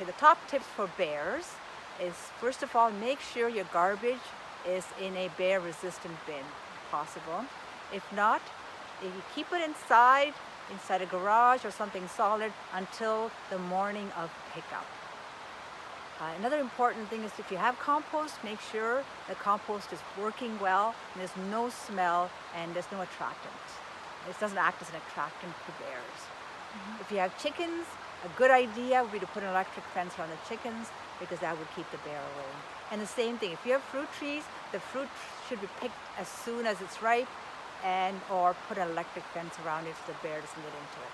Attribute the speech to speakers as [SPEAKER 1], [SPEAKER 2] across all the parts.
[SPEAKER 1] the top tips for bears is, first of all, make sure your garbage is in a bear-resistant bin, if possible. If not, you keep it inside a garage or something solid until the morning of pickup. Another important thing is if you have compost, make sure the compost is working well and there's no smell and there's no attractant. It doesn't act as an attractant to bears. If you have chickens, a good idea would be to put an electric fence around the chickens because that would keep the bear away. And the same thing, if you have fruit trees, the fruit should be picked as soon as it's ripe or put an electric fence around it so the bear doesn't get into it.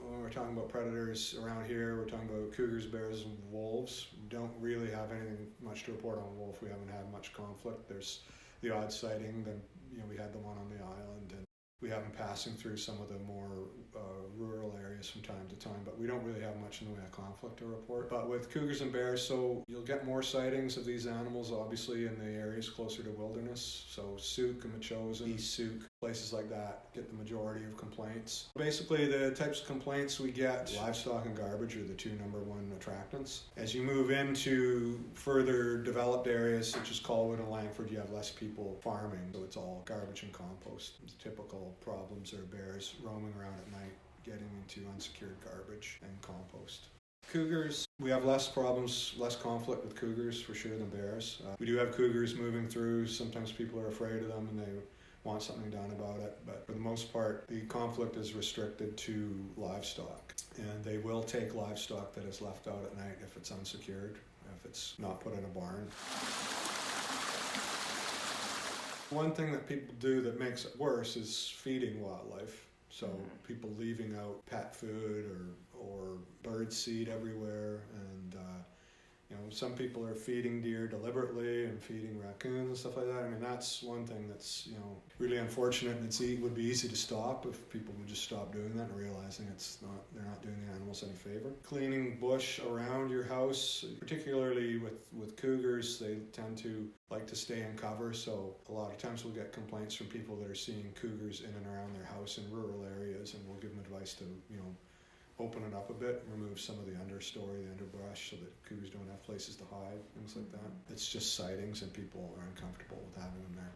[SPEAKER 2] When we're talking about predators around here, we're talking about cougars, bears, and wolves. We don't really have anything much to report on wolf. We haven't had much conflict. There's the odd sighting, then we had the one on the island, and we have them passing through some of the more rural areas from time to time, but we don't really have much in the way of conflict to report. But with cougars and bears, so you'll get more sightings of these animals obviously in the areas closer to wilderness. So Souk and Machosen, East Souk, places like that get the majority of complaints. Basically the types of complaints we get, livestock and garbage are the two #1 attractants. As you move into further developed areas such as Colwood and Langford, you have less people farming, so it's all garbage and compost. The typical problems are bears roaming around at night, getting into unsecured garbage and compost. Cougars, we have less problems, less conflict with cougars for sure than bears. We do have cougars moving through. Sometimes people are afraid of them and they want something done about it, but for the most part the conflict is restricted to livestock, and they will take livestock that is left out at night if it's unsecured, if it's not put in a barn. One thing that people do that makes it worse is feeding wildlife. So people leaving out pet food or bird seed everywhere, and some people are feeding deer deliberately and feeding raccoons and stuff like that. I mean, that's one thing that's really unfortunate, and it would be easy to stop if people would just stop doing that and realizing they're not doing the animals any favor. Cleaning bush around your house, particularly with cougars, they tend to like to stay in cover, so a lot of times we'll get complaints from people that are seeing cougars in and around their house in rural areas, and we'll give them advice to open it up a bit, remove some of the understory, the underbrush, so that cougars don't have places to hide, things like that. It's just sightings and people are uncomfortable with having them there.